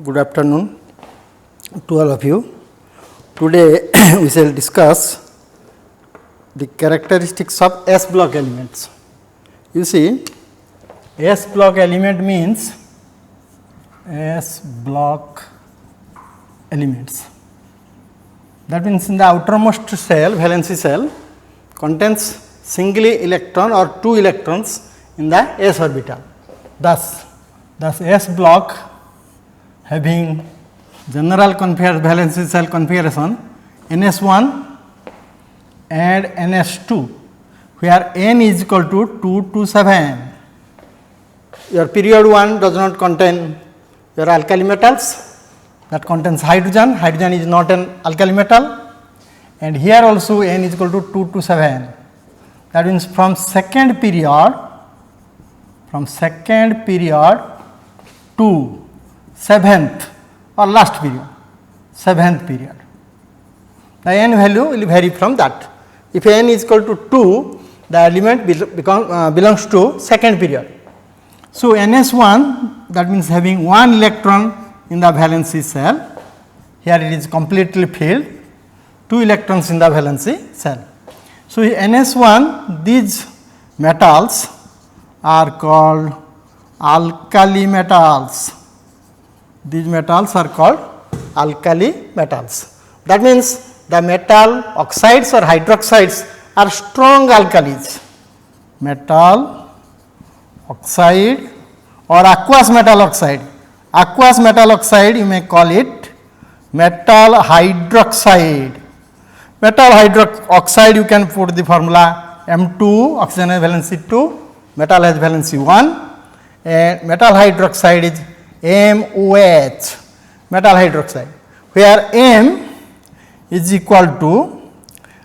Good afternoon to all of you. Today we shall discuss the characteristics of S block elements. You see, S block element means S block elements. That means in the outermost shell, valency shell contains singly electron or 2 electrons in the S orbital. Thus S block having general valency shell configuration NS1 and NS2, where n is equal to 2 to 7. Your period 1 does not contain your alkali metals, that contains hydrogen. Hydrogen is not an alkali metal, and here also n is equal to 2 to 7. That means from second period to 7th or last period, 7th period, the n value will vary from that. If n is equal to 2, the element belongs to second period. So, NS1, that means having 1 electron in the valency shell, here it is completely filled, 2 electrons in the valency shell. So, NS1, these metals are called alkali metals. These metals are called alkali metals. That means the metal oxides or hydroxides are strong alkalis. Metal oxide or aqueous metal oxide. Aqueous metal oxide, you may call it metal hydroxide. Metal hydroxide, you can put the formula M2, oxygen has valency 2, metal has valency 1, and metal hydroxide is MOH, metal hydroxide, where M is equal to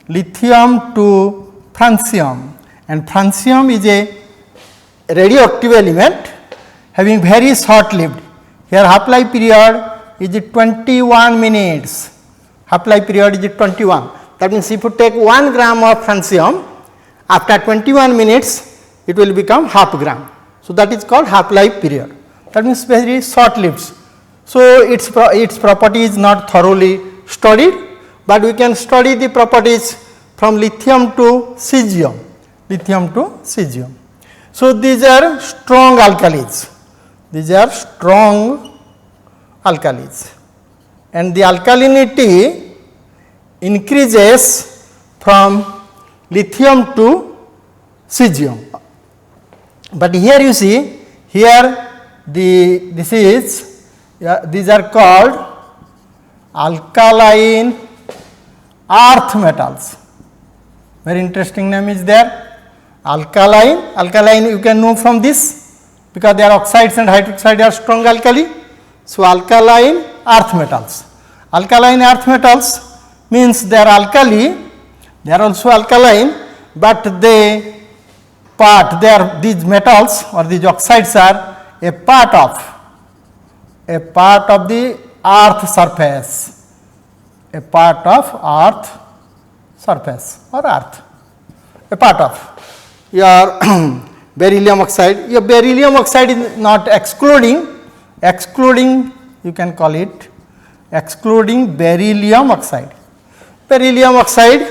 lithium to francium, and francium is a radioactive element having very short lived. Here half-life period is 21 minutes, half-life period is 21. That means if you take 1 gram of francium, after 21 minutes it will become half gram. So, that is called half-life period. That means very short lived. So, its property is not thoroughly studied, but we can study the properties from lithium to cesium, So, these are strong alkalis, and the alkalinity increases from lithium to cesium. But here you see, here these are called alkaline earth metals. Very interesting name is there. Alkaline you can know from this, because their oxides and hydroxide are strong alkali. So, alkaline earth metals. Alkaline earth metals means they are alkali, they are also alkaline, but these metals or these oxides are a part of the earth surface, a part of your beryllium oxide. Your beryllium oxide is not excluding, you can call it excluding beryllium oxide. Beryllium oxide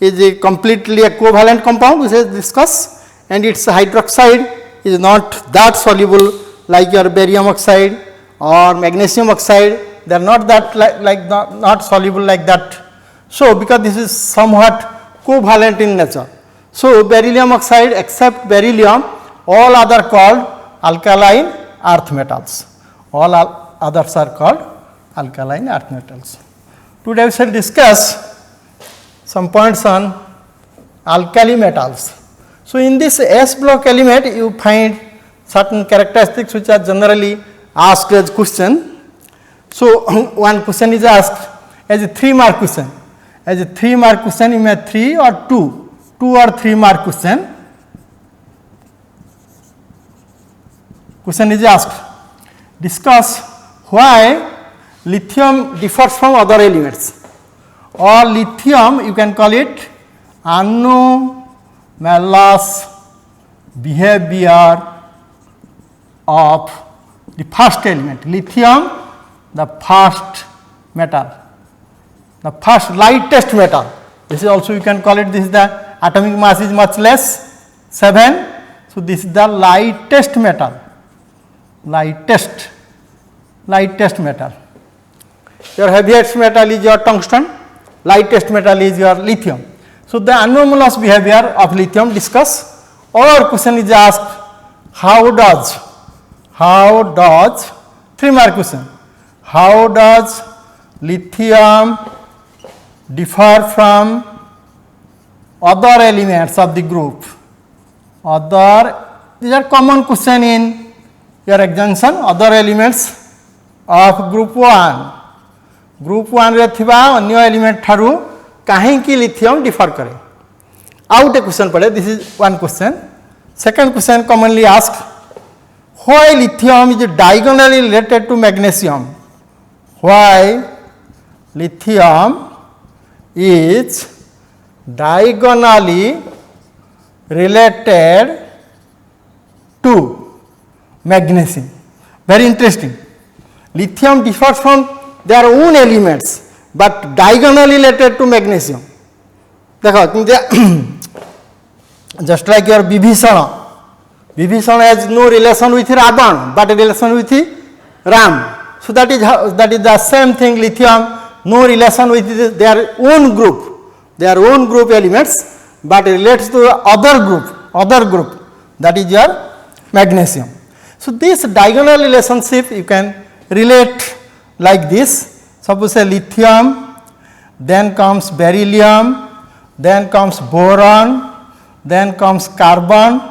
is a completely a covalent compound, which is discussed, and its hydroxide is not that soluble like your barium oxide or magnesium oxide. They are not that not soluble like that. So, because this is somewhat covalent in nature. So, beryllium oxide except beryllium, all other called alkaline earth metals. All others are called alkaline earth metals. Today we shall discuss some points on alkali metals. So, in this S block element you find certain characteristics which are generally asked as question. So, one question is asked as a 3-mark question. As a 3-mark question, you may 3 or 2 or 3 mark question. Question is asked, discuss why lithium differs from other elements, or lithium you can call it anomalous behavior of the first element. Lithium the first metal, the first lightest metal. This is also you can call it, this is the atomic mass is much less, 7. So, this is the lightest metal, lightest metal. Your heaviest metal is your tungsten, lightest metal is your lithium. So, the anomalous behavior of lithium discuss. Our question is asked, how does 3-mark question, how does lithium differ from other elements of the group? These are common question in your examination, other elements of group 1. Group 1 रे थिबा अन्य element ठारू काहेकि lithium differ करे. Out ए question पड़े, this is one question. Second question commonly asked, why lithium is diagonally related to magnesium? Why lithium is diagonally related to magnesium. Very interesting. Lithium differs from their own elements but diagonally related to magnesium. देखो just like your Vibhishana. Vibhishana has no relation with Ravan but relation with Ram. So that is the same thing. Lithium no relation with their own group elements, but relates to other group, that is your magnesium. So this diagonal relationship you can relate like this. Suppose say lithium, then comes beryllium, then comes boron, then comes carbon,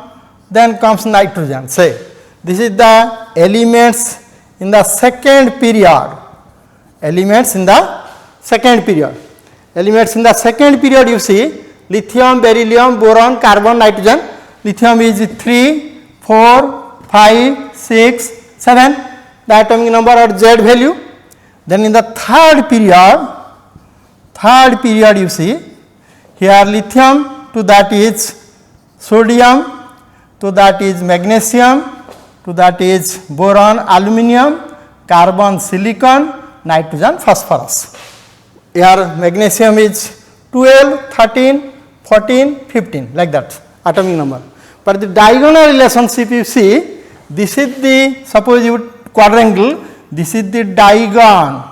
then comes nitrogen. Say this is the elements in the second period. Elements in the second period you see lithium, beryllium, boron, carbon, nitrogen. Lithium is 3, 4, 5, 6, 7, the atomic number or Z value. Then in the third period you see here lithium, to that is sodium, to that is magnesium, to that is boron, aluminum, carbon, silicon, nitrogen, phosphorus. Here magnesium is 12, 13, 14, 15, like that atomic number. But the diagonal relationship you see, this is the, suppose you quadrangle, this is the diagon,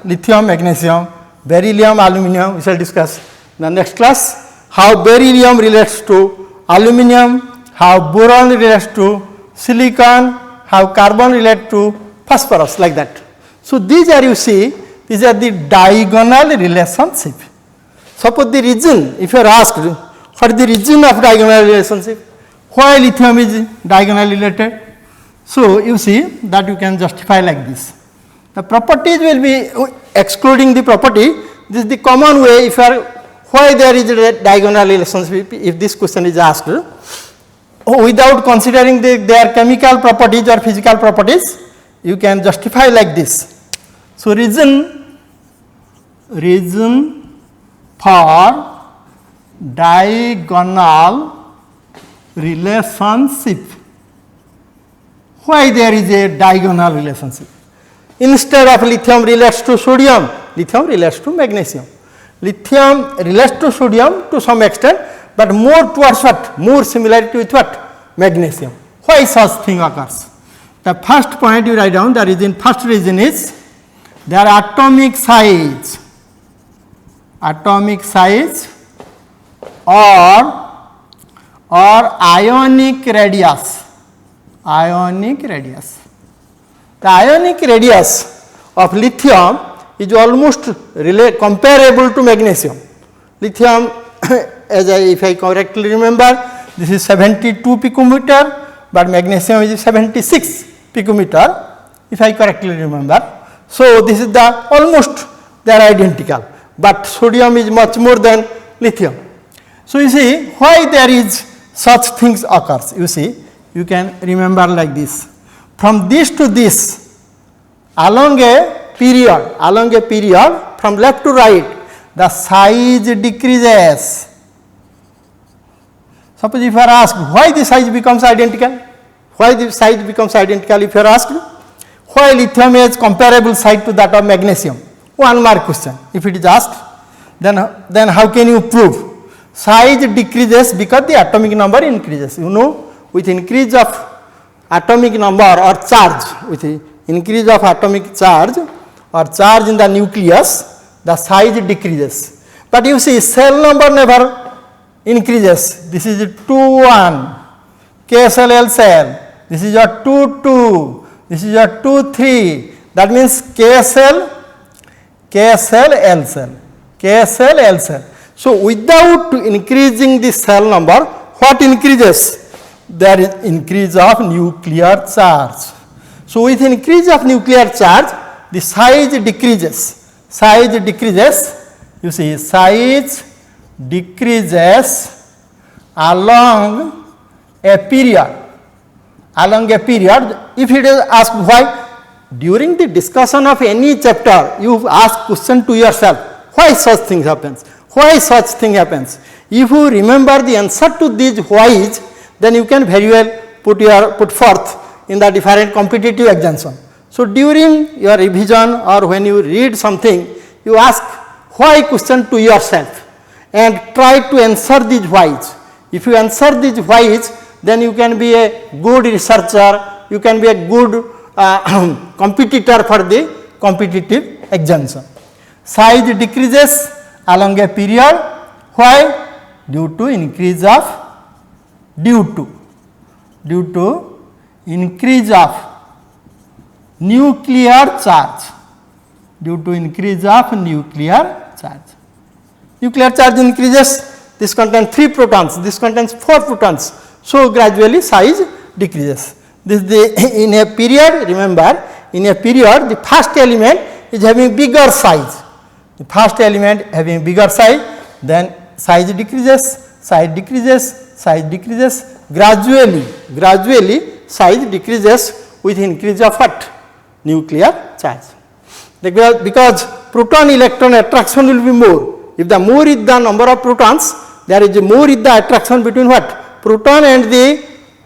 lithium, magnesium, beryllium, aluminum. We shall discuss in the next class how beryllium relates to aluminum, how boron relates to silicon, how carbon relates to phosphorus, like that. So these are, you see, these are the diagonal relationship. Suppose the reason, if you are asked what is the reason of diagonal relationship, why lithium is diagonally related, so you see that you can justify like this. The properties will be excluding the property. This is the common way. If you are, why there is a diagonal relationship, if this question is asked, without considering their chemical properties or physical properties, you can justify like this. So reason for diagonal relationship. Why there is a diagonal relationship? Instead of lithium relates to sodium, lithium relates to magnesium. Lithium relates to sodium to some extent, but more towards what? More similarity with what? Magnesium. Why such thing occurs? The first point you write down, the reason, first reason is their atomic size or ionic radius. The ionic radius of lithium is almost comparable to magnesium. Lithium, if I correctly remember, this is 72 picometer, but magnesium is 76 picometer, if I correctly remember. So this is the almost they are identical, but sodium is much more than lithium. So you see why there is such things occurs. You see, you can remember like this. From this to this, along a period, from left to right, the size decreases. Suppose if you are asked why the size becomes identical, if you are asked why lithium has comparable site to that of magnesium? One mark question. If it is asked, then how can you prove? Size decreases because the atomic number increases. You know, with increase of atomic number or charge, with increase of atomic charge or charge in the nucleus, the size decreases. But you see, cell number never increases. This is 2 1, K cell, L cell. This is your 2 2. This is your 2 3. That means K cell, L cell, K cell, L cell. So without increasing the cell number, what increases? There is increase of nuclear charge. So with increase of nuclear charge, the size decreases. Size decreases. You see, size decreases along a period. Along a period. If it is asked why, during the discussion of any chapter, you ask question to yourself, why such thing happens? Why such thing happens? If you remember the answer to these whys, then you can very well put forth in the different competitive examination. So during your revision or when you read something, you ask why question to yourself and try to answer these whys. If you answer these whys, then you can be a good researcher, you can be a good competitor for the competitive examination. Size decreases along a period. Why? Due to increase of increase of nuclear charge. Due to increase of nuclear charge. Nuclear charge increases. This contains 3 protons. This contains 4 protons. So gradually size decreases. This in a period. Remember, in a period, the first element is having bigger size. The first element having bigger size, then size decreases, size decreases, size decreases. Gradually size decreases with increase of what? Nuclear charge. Because proton electron attraction will be more. If the more is the number of protons, there is more is the attraction between what? Proton and the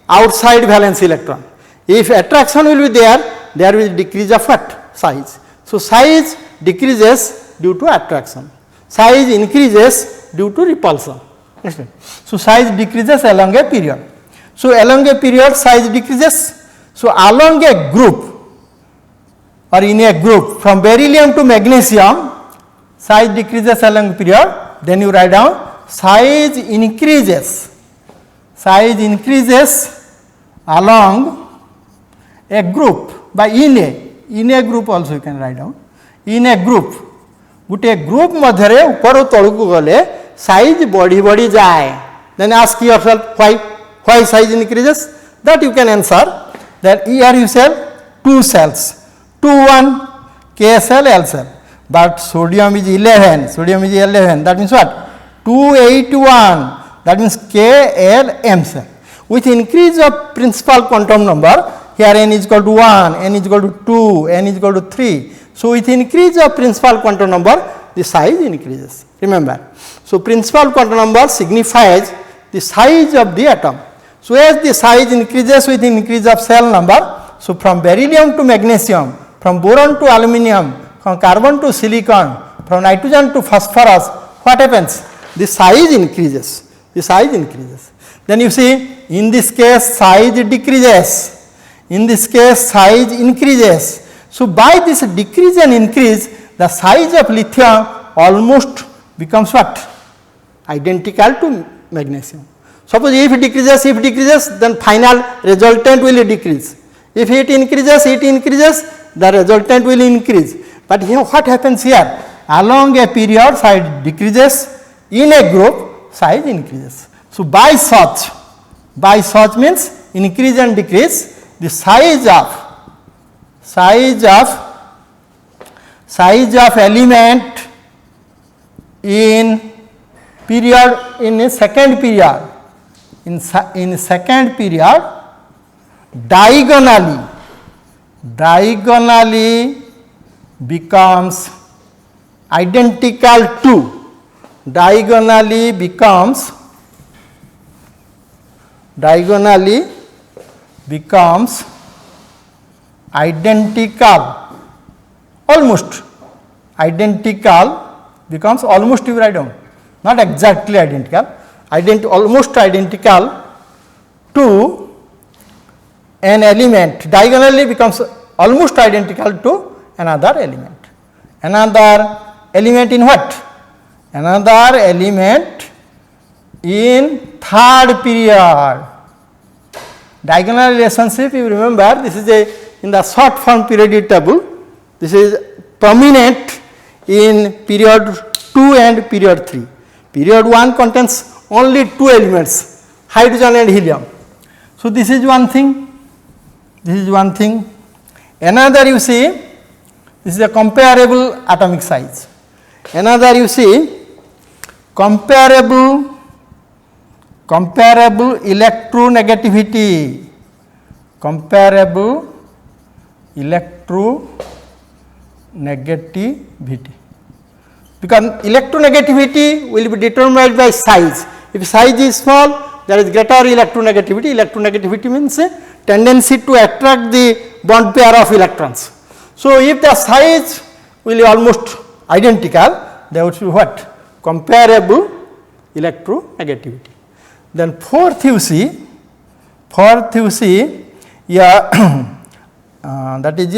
outside valence electron. If attraction will be there will be decrease of what? Size. So size decreases due to attraction. Size increases due to repulsion. So size decreases along a period. So along a period size decreases. So along a group or in a group from beryllium to magnesium, size decreases along a period. Then you write down size increases. Size increases along a group by in a group also you can write down. In a group, गोटे group मध्य ऊपर तलक गले size बढ़ी बढ़ी जाए. Then ask yourself why size increases. That you can answer. That here you say 2 cells, 2 1 K cell, L cell, but sodium is 11. That means what? 2 8 1. That means K L M cell. With increase of principal quantum number, here n is equal to 1, n is equal to 2, n is equal to 3. So with increase of principal quantum number, the size increases. Remember. So principal quantum number signifies the size of the atom. So as the size increases with increase of cell number, so from beryllium to magnesium, from boron to aluminum, from carbon to silicon, from nitrogen to phosphorus, what happens? The size increases. The size increases. Then you see, in this case size decreases. In this case size increases. So by this decrease and increase, the size of lithium almost becomes what? Identical to magnesium. Suppose if it decreases, then final resultant will decrease. If it increases, the resultant will increase. But here what happens here? Along a period size decreases, in a group size increases. So by such means increase and decrease, the size of element in a second period diagonally becomes identical to identical, almost identical becomes almost, you write down, not exactly identical, almost identical to an element, diagonally becomes almost identical to another element. Another element in what? Another element in third period. Diagonal relationship, you remember, this is in the short form periodic table, this is prominent in period 2 and period 3. Period 1 contains only 2 elements, hydrogen and helium. So, this is one thing, this is one thing. Another, you see, this is a comparable atomic size. Another, you see, comparable electronegativity, comparable electronegativity, because electronegativity will be determined by size. If size is small, there is greater electronegativity. Electronegativity means a tendency to attract the bond pair of electrons. So, if the size will be almost identical, there would be what? Comparable electronegativity. Then fourth you see, yeah, that is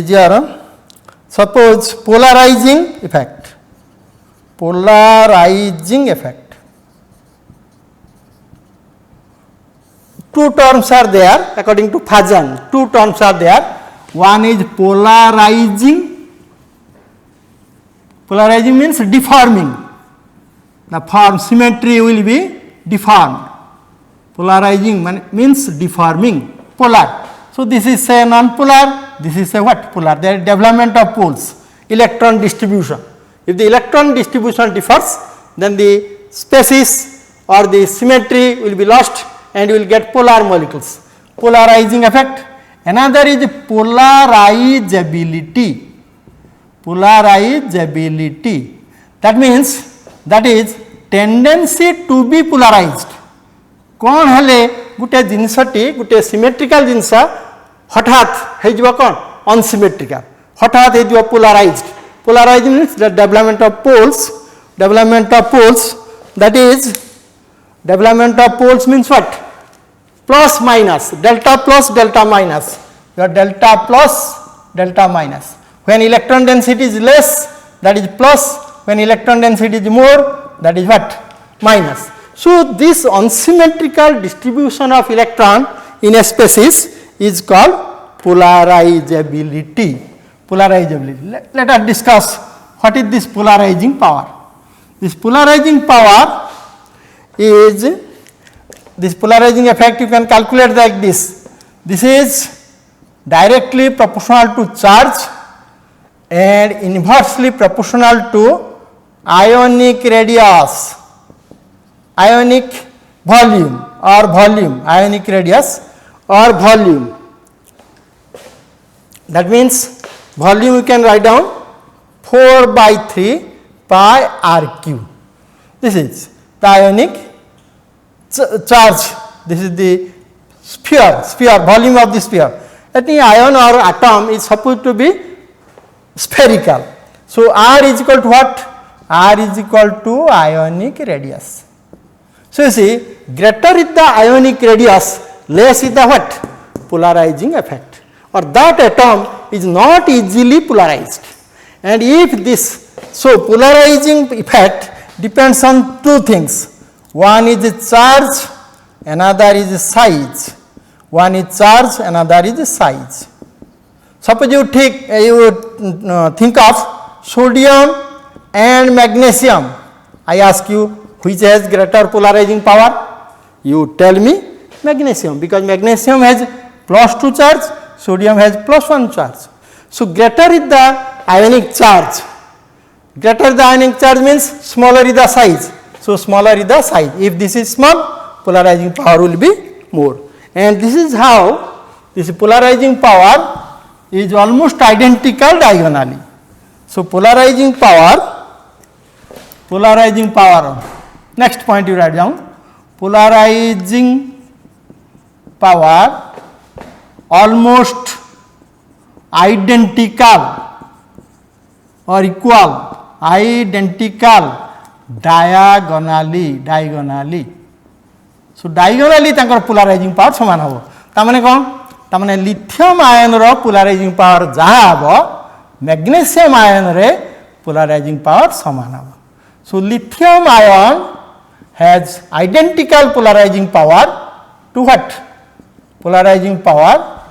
your suppose polarizing effect. Two terms are there according to Fajan, two terms are there. One is polarizing means deforming, the form symmetry will be deformed. Polarizing means deforming, polar. So, this is a non-polar, this is a what? Polar. There is development of poles, electron distribution. If the electron distribution differs, then the species or the symmetry will be lost and you will get polar molecules. Polarizing effect. Another is polarizability. That means, that is tendency to be polarized. कौन हेले गुटे जिनसटी गुटे symmetrical जिनस हठात हेजिबो कौन unsymmetrical हठात हेजिबो polarised. Polarized means the development of poles, that is development of poles means what? Plus minus, delta plus delta minus, your delta plus delta minus. When electron density is less, that is plus, when electron density is more, that is what? Minus. So, this unsymmetrical distribution of electron in a species is called polarizability. Let us discuss what is this polarizing power. This polarizing power is, this polarizing effect you can calculate like this. This is directly proportional to charge and inversely proportional to ionic radius, ionic volume or volume, ionic radius or volume. That means volume you can write down 4 by 3 pi r cube. This is the ionic charge, this is the sphere, volume of the sphere. Any ion or atom is supposed to be spherical. So, r is equal to what? R is equal to ionic radius. So, you see, greater is the ionic radius, less is the what? Polarizing effect, or that atom is not easily polarized. And if this, so polarizing effect depends on two things. One is charge, another is size. One is charge, another is size. Suppose you think of sodium and magnesium. I ask you, which has greater polarizing power? You tell me magnesium, because magnesium has +2 charge, sodium has +1 charge. So, greater is the ionic charge. Greater the ionic charge means smaller is the size. So, smaller is the size. If this is small, polarizing power will be more. And this is how this polarizing power is almost identical diagonally. So, polarizing power, next point you write down, polarizing power almost identical or equal, identical diagonally. So diagonally तांकर polarising power समान हो तामाने कौन तामाने lithium ion रो polarising power जहाँ हो magnesium ion रे polarising power समान हो. So lithium ion has identical polarizing power to what? Polarizing power,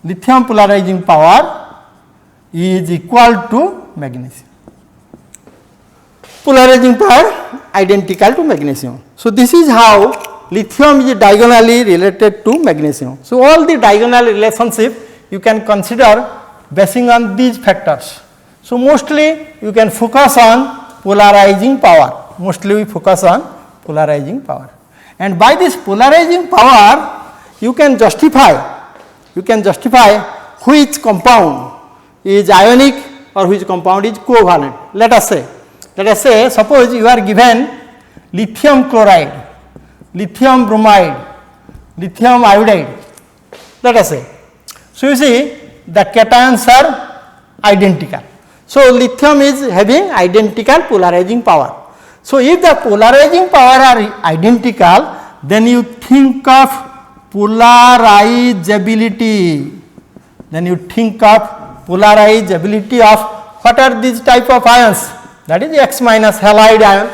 lithium polarizing power is equal to magnesium. Polarizing power identical to magnesium. So this is how lithium is diagonally related to magnesium. So all the diagonal relationship you can consider basing on these factors. So mostly you can focus on polarizing power. Mostly we focus on polarizing power. And by this polarizing power you can justify which compound is ionic or which compound is covalent. Let us say suppose you are given lithium chloride, lithium bromide, lithium iodide, let us say. So you see the cations are identical. So lithium is having identical polarizing power. So if the polarizing power are identical, then you think of polarizability. Then you think of polarizability of what are these type of ions? That is X minus halide ion.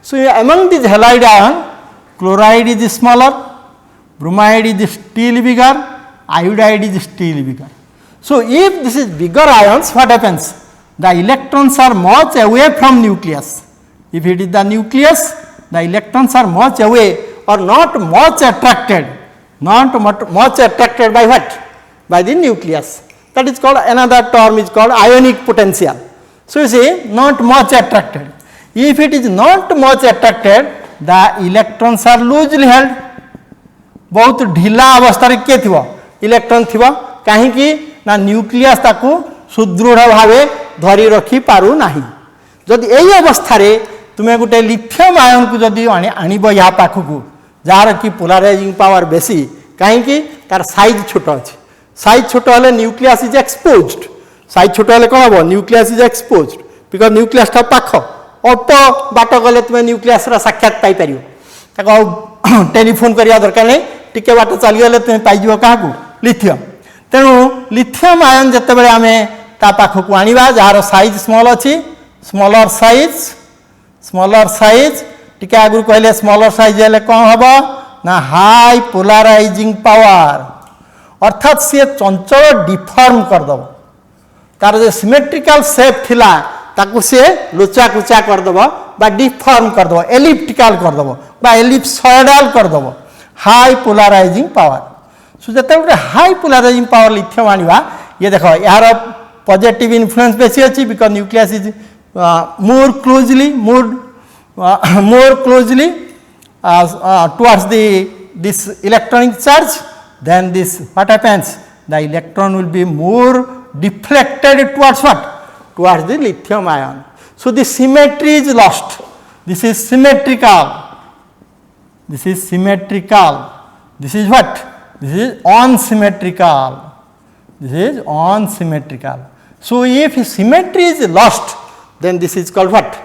So among these halide ion, chloride is smaller, bromide is still bigger, iodide is still bigger. So if this is bigger ions, what happens? The electrons are much away from nucleus. If it is the nucleus, the electrons are much away or not much attracted. Not much attracted by what? By the nucleus. That is called, another term is called ionic potential. So you see, not much attracted. If it is not much attracted, the electrons are loosely held. बहुत ढिला अवस्था रे के थिबो electron थिबो काहे कि ना न्यूक्लियस ताकू सुदृढ़ भावे धरी रखी पारु नाही. जदि एई अवस्था रे तुमे गुटे लिथियम आयन को जदि आनिबो या पाखकू जार की पोलराइजिंग पावर बेसी काहे कि तार साइज छोट अछि. साइज छोट हले न्यूक्लियस इज एक्सपोज्ड. साइज छोट हले कोन हबो nucleus is exposed because nucleus ता पाख अल्प बाट गले तुमे न्यूक्लियस रा साक्षात पाई परियो. ताको टेलीफोन करिया दरकार नै टिके बाट चली गले तुमे पाई जिवो काहाकू लिथियम. तेणु लिथियम आयन जते बेले आमे ता पाखकू आनिबा जार साइज स्मॉल अछि स्मॉलर साइज टिके आगु कहले स्मॉलर साइज हेले कोन हबो ना हाई पोलराइजिंग पावर अर्थात से चंचल डिफॉर्म कर दबो. तार जे सिमेट्रिकल शेप थिला ताकू से लुचा कुचा कर दबो बा डिफॉर्म कर दबो एलिप्टिकल कर दबो बा एलिप्सॉइडल कर दबो. High polarising power. सो जते गोटे हाई पोलराइजिंग पावर लिथियम आनिबा ये देखो यार पॉजिटिव इन्फ्लुएंस बेसी अछि because nucleus is more closely towards this electronic charge, then this what happens? The electron will be more deflected towards what? Towards the lithium ion. So the symmetry is lost. This is symmetrical. This is symmetrical. This is what? This is unsymmetrical. This is unsymmetrical. So if symmetry is lost, then this is called what?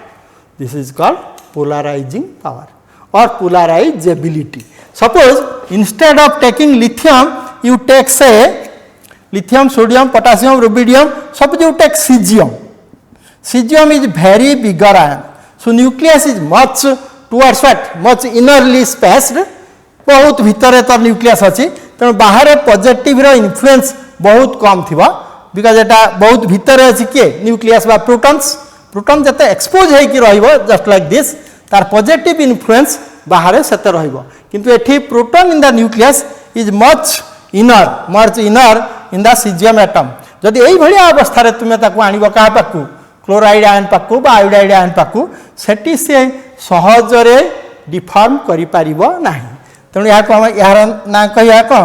This is called polarizing power or polarizability. Suppose instead of taking lithium, you take say lithium, sodium, potassium, rubidium, suppose you take cesium. Cesium is very bigger ion. So nucleus is much towards what? Much innerly spaced. बहुत भितरे तो nucleus अच्छी तेणु बाहर positive रो influence बहुत कम थिबा because एटा बहुत भितरे अच्छी किए न्यूक्लियस बा प्रोटॉन्स प्रोटॉन जते एक्सपोज है कि रहिबो जस्ट लाइक दिस तार पॉजिटिव इन्फ्लुएंस बाहर सेते रहिबो किंतु एठी proton in the nucleus is much inner in the caesium atom. जदि एई भलिया अवस्था रे तुमे ताकू आनिबो का पाकू क्लोराइड आयन पाकू बा आयोडाइड आयन पाकू सेठी से सहज रे डिफॉर्म करि पारिबो नाही. तेणु या यार ना कहिया को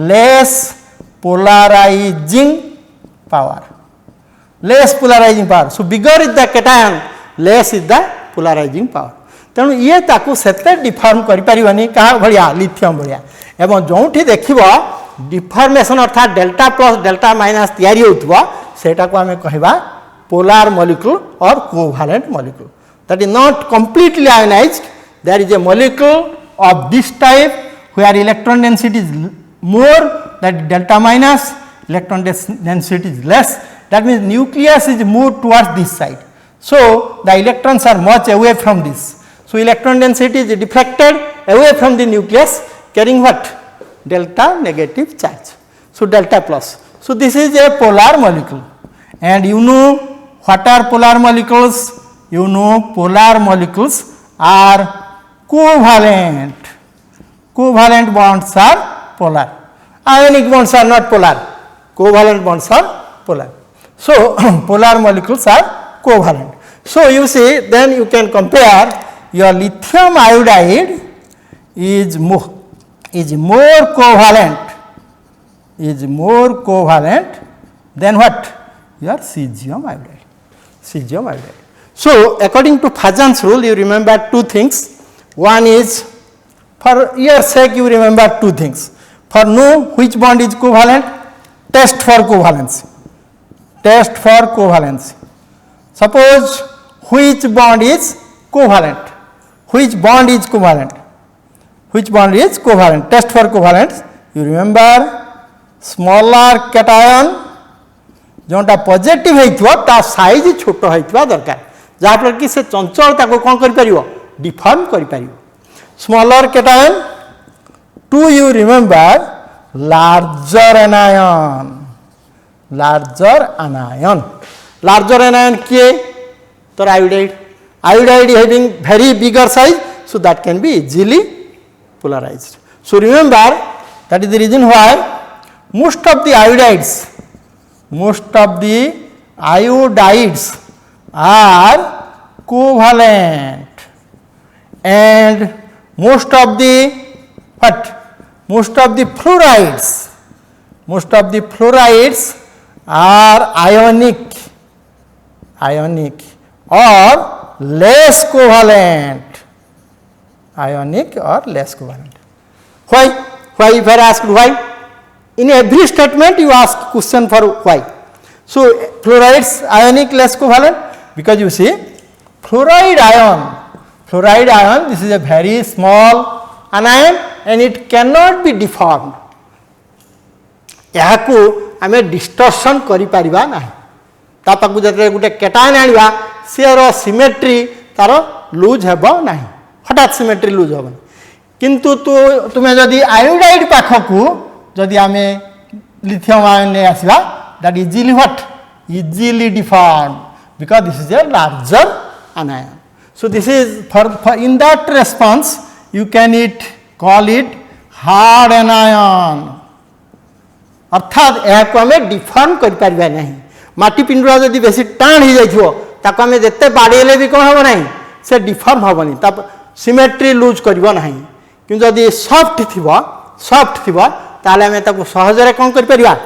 less polarizing power. Less polarizing power. So bigger is the cation, less is the polarizing power. तेणु ये ताकू सेते डिफॉर्म करि परिबनी का भलिया लिथियम भलिया एवं जोठी देखिबो डिफॉर्मेशन अर्थात डेल्टा प्लस डेल्टा माइनस तैयारी होउथबो सेटा को हमें कहबा पोलर मॉलिक्यूल और covalent molecule that is not completely ionized. There is a molecule of this type where electron density is more, that is delta minus, electron density is less, that means nucleus is moved towards this side. So, the electrons are much away from this. So, electron density is deflected away from the nucleus carrying what? Delta negative charge. So, delta plus. So, this is a polar molecule and you know what are polar molecules? You know polar molecules are covalent. Covalent bonds are polar. Ionic bonds are not polar. Covalent bonds are polar. So, polar molecules are covalent. So, you see then you can compare your lithium iodide is more covalent than what? Your cesium iodide. Cesium iodide. So, according to Fajans rule, you remember two things. One is, for your sake, you remember two things. For know which bond is covalent, test for covalency. Test for covalency. Suppose which bond is covalent? Which bond is covalent? Which bond is covalent? Test for covalence. You remember smaller cation जोटा positive होइथवा ता size छोट होइथवा दरकार जहाँ पर कि से चंचल ताको कौन कर परियो डिफॉर्म कर परियो smaller cation do you remember larger anion किए तो iodide having very bigger size so that can be easily polarized. So, remember that is the reason why most of the iodides are covalent and most of the fluorides are ionic or less covalent. Ionic or less covalent. Why? If I ask why? In every statement you ask question for why. So, fluorides ionic less covalent because you see fluoride ion this is a very small anion and it cannot be deformed. याकू आमे distortion करि परिबा नाही ता पाकु जते गुटे cation आनिबा सेर symmetry तार loose हेबो नाही हठात सिमेट्री लूज हेबो किंतु तुम्हें जदि आयोडाइड पाखकू जदि आमे लिथियम आयन ने आसीबा that easily deform because this is a larger anion. So, this is for in that response you can call it hard anion. अर्थात यह को आम डिफॉर्म कर पारिबा नहीं माटी पिंडुरा जदि बेसी टाण हो जाइथिबो ताको आम जते बाड़ेले भी कोन होबो नहीं से डिफॉर्म होबनी ता सिमेट्री लूज करबो नहीं किंतु जदि सॉफ्ट थिबो ताले आम ताको सहजरे कोन कर परिबा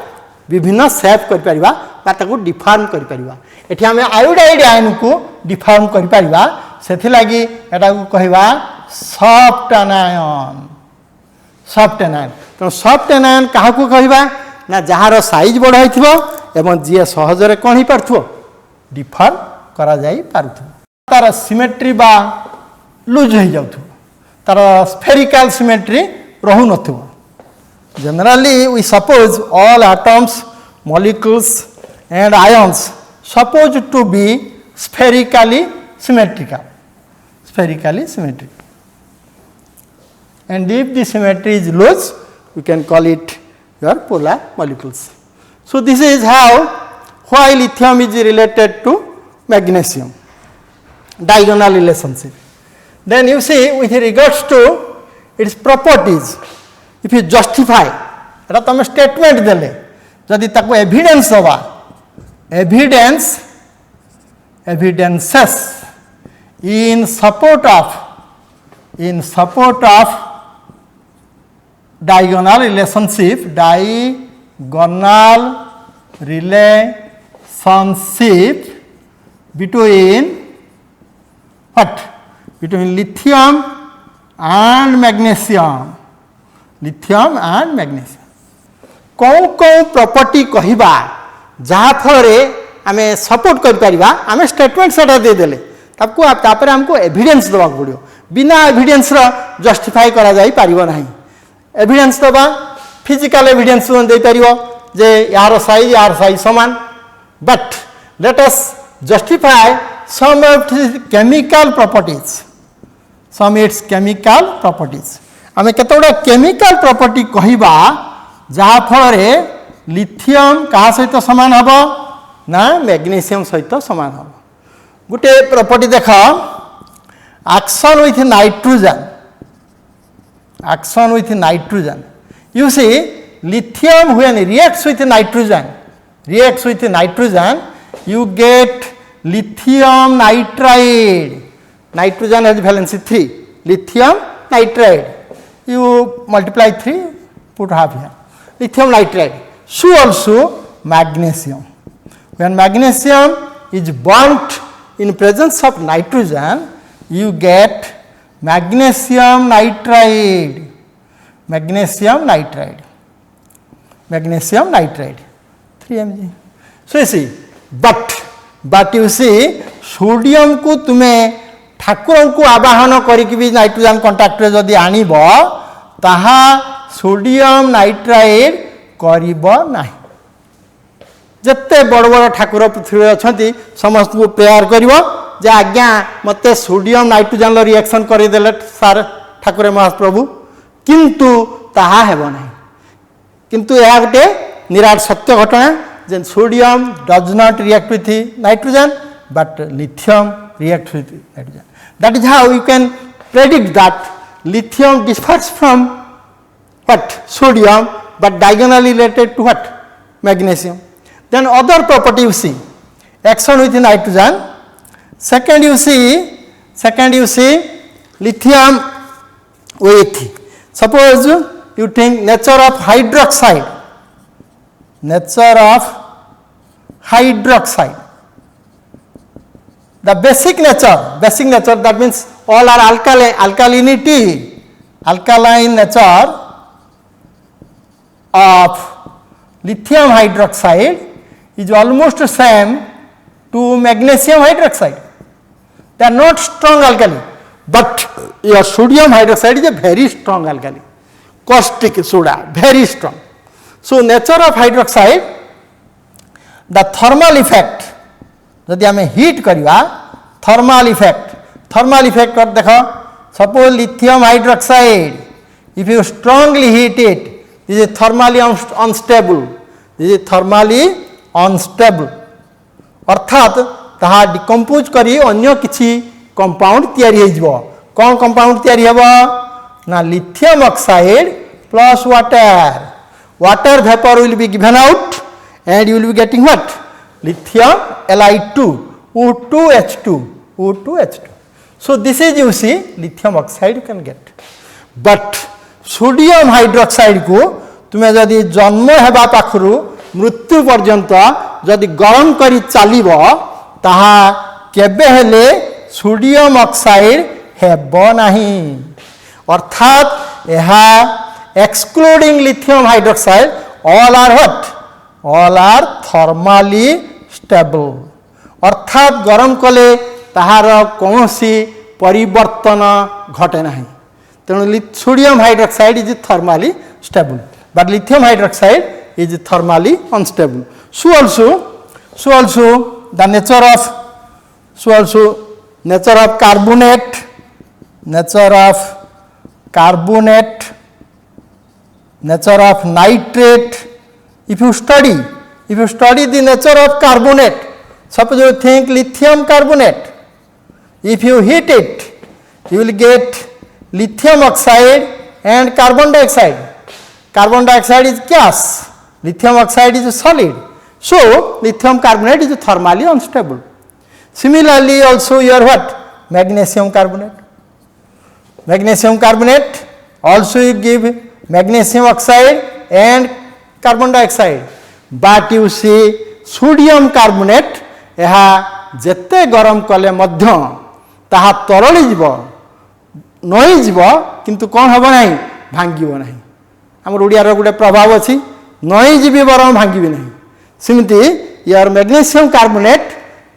विभिन्न शेप कर परिबा बा ताको डिफॉर्म कर परिबा एठी आम आयोडाइड आयन को डिफॉर्म कर परिबा सेथि लागि एटा को कहबा सॉफ्ट एनायन तो सॉफ्ट एनायन काहा को कहबा ना जहार साइज बड़ होइथिबो एवं जे सहजरे कोन ही परथुओ डिफॉर्म करा जाई पारथु तार सिमेट्री बा लूज हो जाउथु तार स्फेरिकल सिमेट्री रहु नथुबो generally we suppose all atoms molecules and ions supposed to be spherically symmetrical and if the symmetry is loose we can call it your polar molecules. So, this is how why lithium is related to magnesium diagonal relationship. Then you see with regards to its properties if you justify एटा तुम statement देले जदि ताको evidence हवा evidences in support of diagonal relationship between what? Between lithium and magnesium. कौन कौन property कहवा जहाँफल आम support कर आम स्टेटमेंट से देदेले तापर आमको एविडेंस देवा पड़ो बिना एविडेंस जस्टिफाई करा जाई पारिबो नहीं एविडेंस दबा फिजिकल एविडेंस दे पारिबो जे यार साइज समान but let us justify some of chemical properties some its chemical properties आम केतोड़ा केमिकल प्रॉपर्टी कहवा जहाँफल लिथियम क्या सहित सामान हम ना मैग्नीशियम सहित सामान हम गोटे प्रॉपर्टी देख action with nitrogen you see lithium when reacts with nitrogen you get lithium nitride. Nitrogen has valency 3, lithium nitride you multiply 3 put half here, lithium nitride. So also magnesium, when magnesium is burnt in presence of nitrogen you get magnesium nitride. Magnesium nitride 3 mg. So you see but you see sodium को तुम्हें ठाकुर को आवाहन करी nitrogen contact रे जदि आनिब ताहा sodium nitride करिब नाही जत्ते बड़ बड़ ठाकुर पृथ्वी अच्छा समस्त को प्रेयर करिवो जे आज्ञा मते सोडियम नाइट्रोजन रिएक्शन करदेले सार ठाकुर महाप्रभु किंतु ताहा हेबो नाही किंतु यह गोटे निराट सत्य घटना जे sodium does not react with nitrogen but lithium react with nitrogen. That is how you can predict that lithium differs from what sodium but diagonally related to what magnesium. Then other property you see action with nitrogen. Second you see lithium with, suppose you think nature of hydroxide, the basic nature that means all are alkaline nature of lithium hydroxide is almost same to magnesium hydroxide. They are not strong alkali, but your sodium hydroxide is a very strong alkali, caustic soda, very strong. So nature of hydroxide, the thermal effect, यदि आम heat करवा thermal effect कर देख suppose lithium hydroxide if you strongly heat it this is thermally unstable अर्थात ताहा decompose करी अन्य किछि कंपाउंड तैयारी हो कौन कंपाउंड तैयारी हेबो ना lithium oxide plus water vapour will be given out and you will be getting what lithium Li2 O2H2. So this is you see lithium oxide you can get. But sodium hydroxide को तुम्हें यदि जन्म हेबा पाखरु मृत्यु पर्यंत यदि गरम करी चलिबो ताहा केबे हेले सोडियम ऑक्साइड हेबो नाही अर्थात एहा excluding lithium hydroxide all are thermally stable अर्थात गरम कले ताहार कौन सी परिवर्तन घटे ना तेणु sodium hydroxide is thermally stable but lithium hydroxide is thermally unstable. So also the nature of carbonate, nature of nitrate. If you study the nature of carbonate, suppose you think lithium carbonate, if you heat it, you will get lithium oxide and carbon dioxide. Carbon dioxide is gas, lithium oxide is solid. So lithium carbonate is thermally unstable. Similarly, also your what? Magnesium carbonate. Magnesium carbonate also you give magnesium oxide and carbon dioxide, but you see sodium carbonate यह जेते गरम कले मध्य ताहा तरली जीव नई जीव किंतु कौन हम ना भांगीब ना आम ओडियार गोटे प्रभाव अच्छी नई जीवी बरम भांगी नहीं सेमती यार मैग्नीशियम कार्बोनेट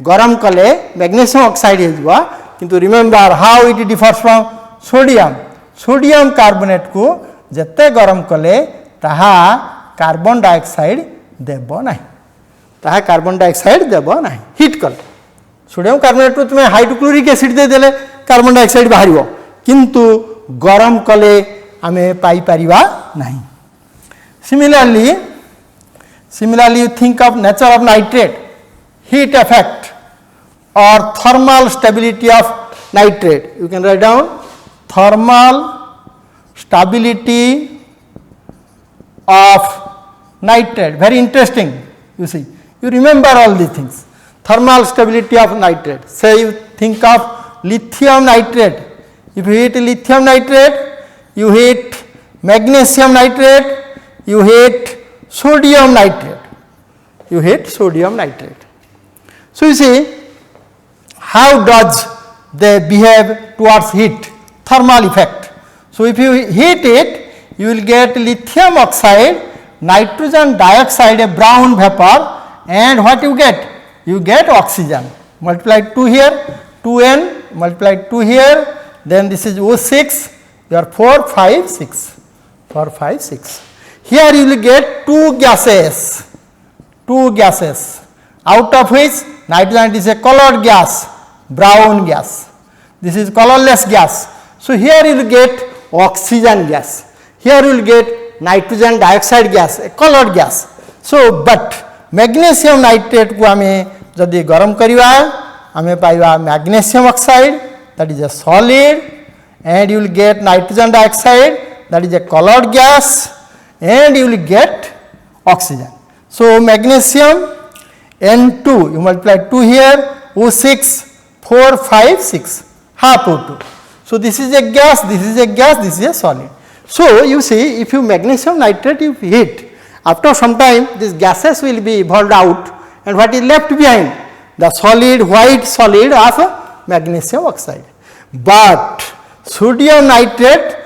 गरम कले मैग्नीशियम ऑक्साइड हो किंतु remember how it differs from sodium sodium carbonate को जिते गरम कले ताहा कार्बन डाइऑक्साइड देव ना ताहा कार्बन डाइऑक्साइड देव ना हिट कले सोडियम कार्बोनेट को तुम हाइड्रोक्लोरिक एसिड दे देले कार्बन डाइऑक्साइड बाहर किंतु गरम कले आमे पाई परिबा नहीं Similarly, you think of nature of nitrate, heat effect or thermal stability of nitrate. You can write down thermal stability of nitrate. Very interesting, you see. You remember all these things. Thermal stability of nitrate. Say you think of lithium nitrate. If you heat lithium nitrate, you heat magnesium nitrate, you heat sodium nitrate. You hit sodium nitrate. So, you see how does they behave towards heat, thermal effect. So, if you heat it, you will get lithium oxide, nitrogen dioxide, a brown vapor, and what you get? You get oxygen. Multiply 2 here, 2n, multiply 2 here, then this is O6, your 4, 5, 6, 4, 5, 6. Here you will get two gases, out of which nitrogen is a colored gas, brown gas. This is colorless gas. So, here you will get oxygen gas, here you will get nitrogen dioxide gas, a colored gas. So, but magnesium nitrate को हमें जदि गरम करिवा हमें पाइबा magnesium oxide, that is a solid, and you will get nitrogen dioxide, that is a colored gas, and you will get oxygen. So, magnesium N2, you multiply 2 here, O6, 4, 5, 6, half O2. So, this is a gas, this is a gas, this is a solid. So, you see if you magnesium nitrate you heat, after some time these gases will be evolved out, and what is left behind? The solid, white solid of magnesium oxide. But sodium nitrate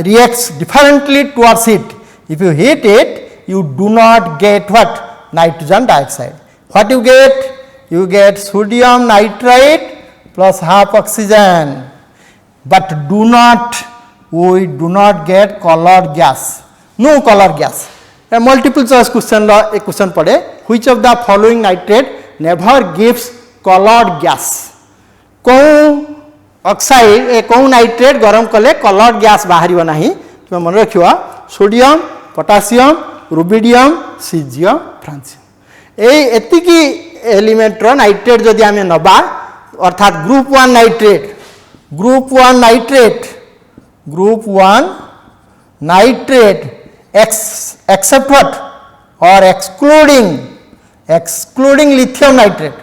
reacts differently towards heat. If you heat it, you do not get what? Nitrogen dioxide. What you get? You get sodium nitrate plus half oxygen, but we do not get colored gas. No colored gas. A multiple choice question a question pade, which of the following nitrate never gives colored gas? कौन oxide ए कौन nitrate गरम कले colour gas बाहर नहीं तुम मन रखा sodium potassium rubidium caesium francium एतिकी एलिमेंटर नाइट्रेट जदि आम नबा अर्थात group 1 nitrate except what or excluding lithium nitrate.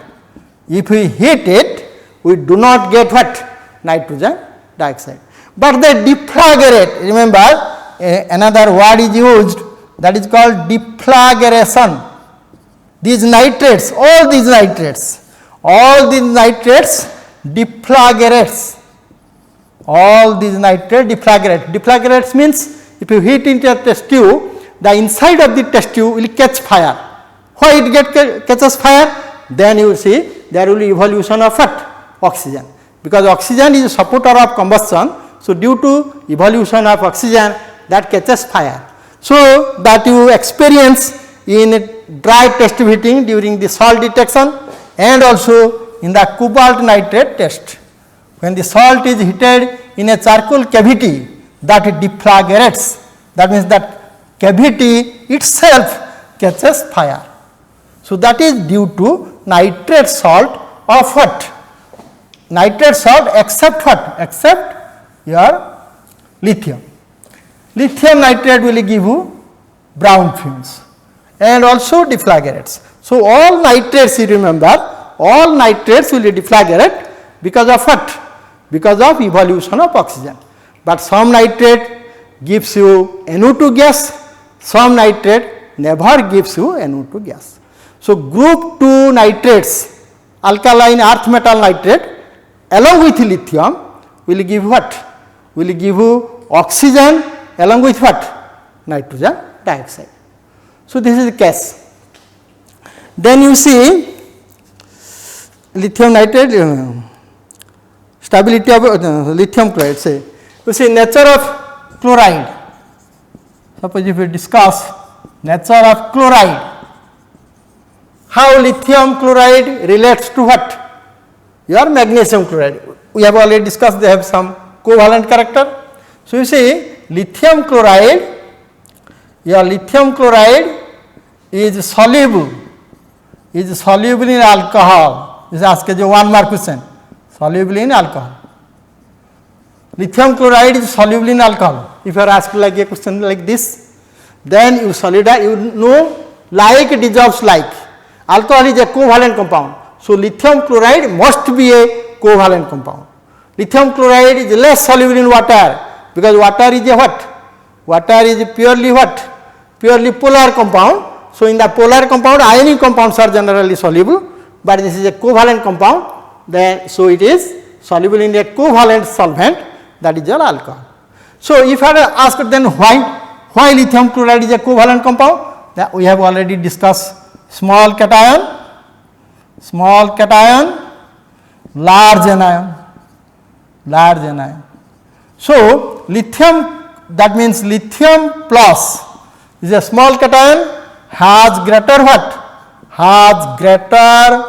If we heat it, we do not get what? Nitrogen dioxide. But they deflagrate. Remember, another word is used, that is called deflagration. These nitrates, all these nitrates deflagrates. All these nitrates deflagrate. Deflagrates means if you heat into a test tube, the inside of the test tube will catch fire. Why it catches fire? Then you will see there will be evolution of what? Oxygen. Because oxygen is a supporter of combustion. So, due to evolution of oxygen that catches fire. So, that you experience in dry test heating during the salt detection and also in the cobalt nitrate test. When the salt is heated in a charcoal cavity, that it deflagrates. That means that cavity itself catches fire. So, that is due to nitrate salt of what? Nitrate salt except what? Except your lithium. Lithium nitrate will give you brown fumes and also deflagrates. So, all nitrates, you remember, all nitrates will deflagrate because of what? Because of evolution of oxygen. But some nitrate gives you NO2 gas, some nitrate never gives you NO2 gas. So, group 2 nitrates, alkaline earth metal nitrate along with lithium will give what? Will give you oxygen along with what? nitrogen dioxide. So, this is the case. Then you see lithium nitrate, stability of lithium chloride, say. You see nature of chloride. Suppose if we discuss nature of chloride, how lithium chloride relates to what? Your magnesium chloride. We have already discussed they have some covalent character. So, you see lithium chloride, your lithium chloride is soluble in alcohol. This is asked as a 1 mark question, soluble in alcohol. Lithium chloride is soluble in alcohol. If you are asked like a question like this, then you solidize, you know like dissolves like. Alcohol is a covalent compound. So, lithium chloride must be a covalent compound. Lithium chloride is less soluble in water, because water is a what? Water is purely what? Purely polar compound. So, in the polar compound, ionic compounds are generally soluble, but this is a covalent compound. Then, so it is soluble in a covalent solvent, that is your alcohol. So, if I ask then why lithium chloride is a covalent compound, that we have already discussed small cation, large anion. So, lithium, that means lithium plus is a small cation, has greater what? Has greater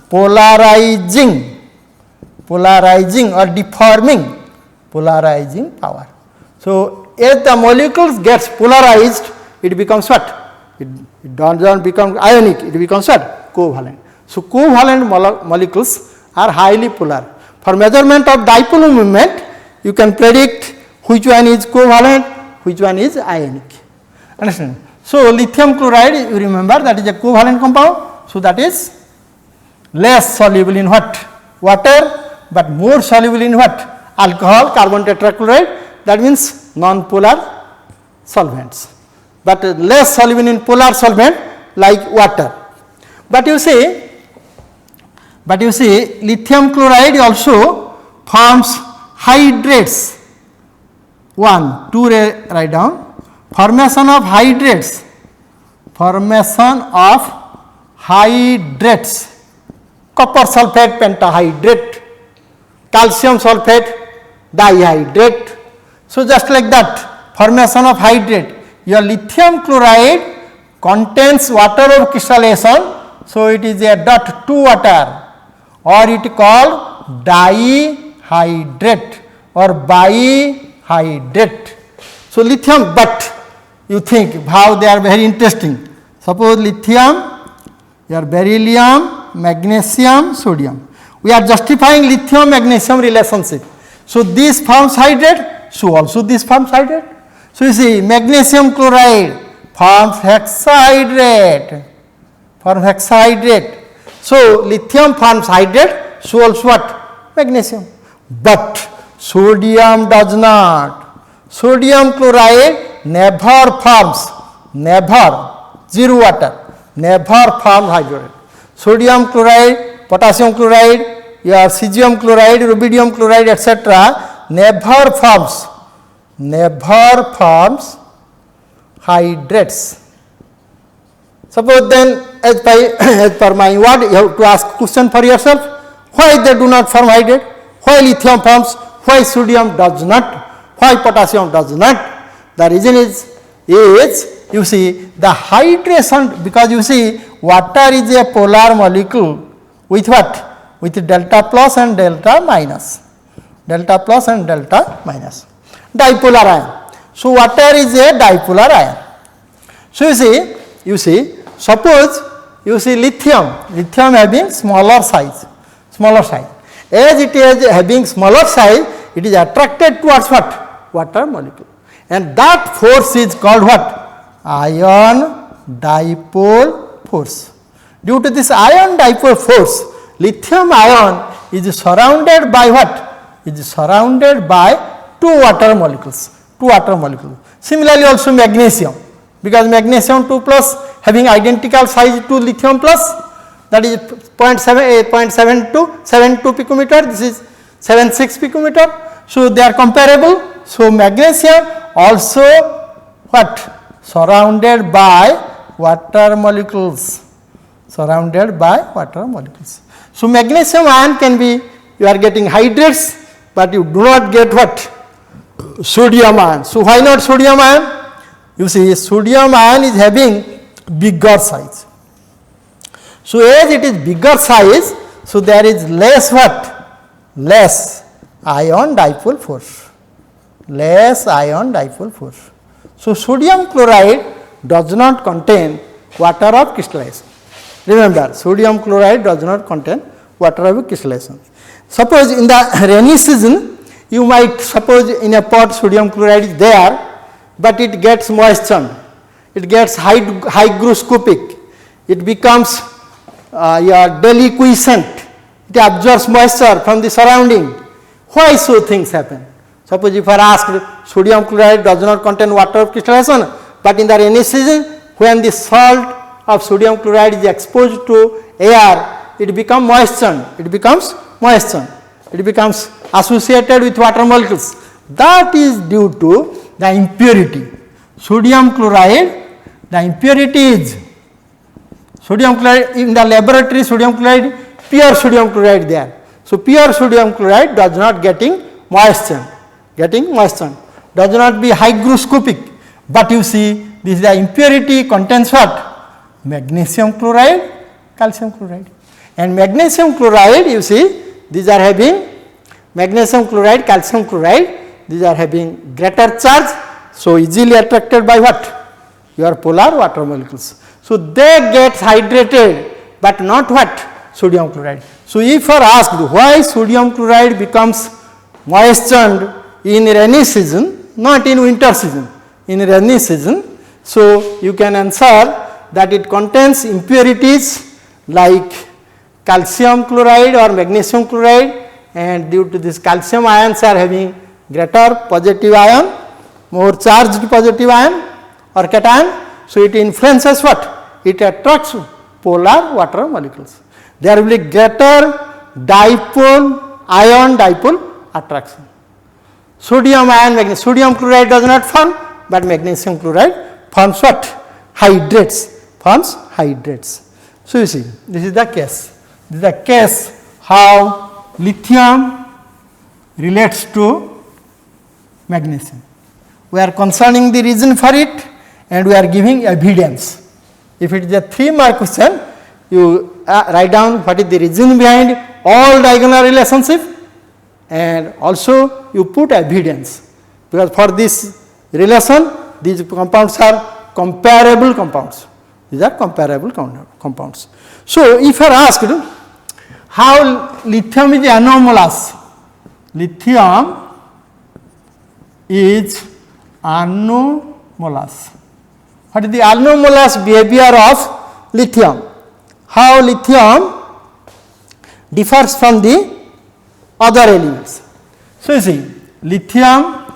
polarizing or deforming polarizing power. So, as the molecules gets polarized, it becomes what? It does not become ionic, it becomes what? Covalent. So, covalent molecules are highly polar. For measurement of dipole moment, you can predict which one is covalent, which one is ionic. Understand? So, lithium chloride, you remember that is a covalent compound. So, that is less soluble in what? Water, but more soluble in what? Alcohol, carbon tetrachloride, that means non-polar solvents, but less soluble in polar solvent like water. But you see, lithium chloride also forms hydrates. 1, 2 write down. Formation of hydrates, copper sulfate pentahydrate, calcium sulfate dihydrate. So, just like that, formation of hydrate. Your lithium chloride contains water of crystallization, so it is a dot 2 water, or it called dihydrate or bihydrate. So, lithium, but you think how they are very interesting. Suppose lithium, your beryllium, magnesium, sodium. We are justifying lithium magnesium relationship. So, this forms hydrate, so also this forms hydrate. So, you see magnesium chloride forms hexahydrate. So, lithium forms hydrate, so also what? Magnesium. But sodium does not. Sodium chloride never forms, zero water, never forms hydrate. Sodium chloride, potassium chloride, your cesium chloride, rubidium chloride, etc. never forms hydrates. Suppose then, as per my word, you have to ask question for yourself, why they do not form hydrate, why lithium forms, why sodium does not, why potassium does not. The reason is you see the hydration, because you see water is a polar molecule with what? With delta plus and delta minus. Dipolar ion. So, water is a dipolar ion. So, you see suppose you see lithium having smaller size. As it is having smaller size, it is attracted towards what? Water molecule, and that force is called what? Ion dipole force. Due to this ion dipole force, lithium ion is surrounded by what? Is surrounded by two water molecules. Similarly, also magnesium, because magnesium 2 plus having identical size to lithium plus, that is 0.72 picometer, this is 76 picometer. So, they are comparable. So, magnesium also what? surrounded by water molecules, surrounded by water molecules. So, magnesium ion can be, you are getting hydrates, but you do not get what? Sodium ion. So, why not sodium ion? You see, sodium ion is having bigger size. So, as it is bigger size, so there is less what? Less ion dipole force, less ion dipole force. So, sodium chloride does not contain water of crystallization. Remember, sodium chloride does not contain water of crystallization. Suppose in the rainy season, you might suppose in a pot sodium chloride is there, but it gets moistened, it gets hygroscopic, it becomes your deliquescent, it absorbs moisture from the surrounding. Why so things happen? Suppose if I asked sodium chloride does not contain water of crystallization, but in the rainy season when the salt of sodium chloride is exposed to air, it becomes moistened, it becomes associated with water molecules. That is due to the impurity. Sodium chloride, the impurity is sodium chloride in the laboratory, sodium chloride, pure sodium chloride there. So, pure sodium chloride does not getting moistened, does not be hygroscopic, but you see this is the impurity contains what? Magnesium chloride, calcium chloride, and magnesium chloride, you see these are having magnesium chloride, calcium chloride, these are having greater charge. So, easily attracted by what? Your polar water molecules. So, they get hydrated, but not what? Sodium chloride. So, if you are asked why sodium chloride becomes moistened in rainy season, not in winter season, in rainy season, so you can answer that it contains impurities like calcium chloride or magnesium chloride, and due to this calcium ions are having greater positive ion, more charged positive ion or cation. So, it influences what? It attracts polar water molecules. There will be greater dipole ion dipole attraction. Sodium ion magnesium, sodium chloride does not form, but magnesium chloride forms what? Hydrates, forms hydrates. So, you see this is the case, this is the case how lithium relates to magnesium. We are concerning the reason for it and we are giving evidence. If it is a 3-mark question, you write down what is the reason behind all diagonal relationship and also you put evidence, because for this relation these compounds are comparable compounds, these are comparable compounds. So, if you are asked how lithium is anomalous, lithium is anomalous. What is the anomalous behavior of lithium? How lithium differs from the other elements. So, you see lithium,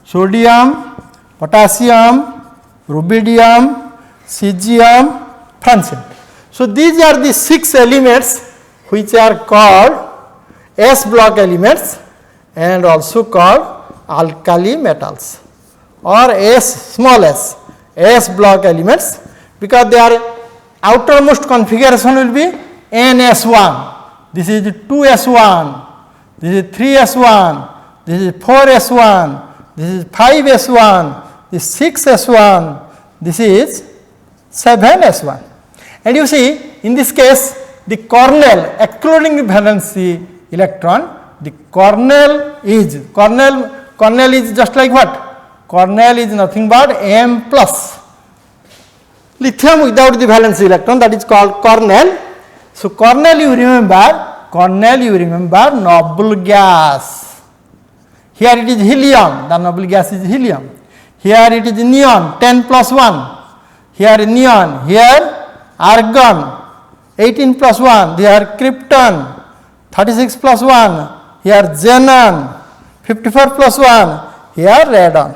sodium, potassium, rubidium, cesium, francium. So, these are the 6 elements which are called S block elements and also called alkali metals or S small s, S block elements, because their outermost configuration will be NS1, this is 2S1, this is 3S1, this is 4S1, this is 5S1, this is 6S1, this is 7S1. And you see in this case the cornell excluding the valency electron, the cornell is just like what? Cornell is nothing but M plus. Lithium without the valence electron, that is called cornell. So, cornell you remember noble gas. Here it is helium, the noble gas is helium. Here it is neon 10 plus 1, here neon, here argon 18 plus 1, here krypton 36 plus 1, here xenon 54 plus 1, here radon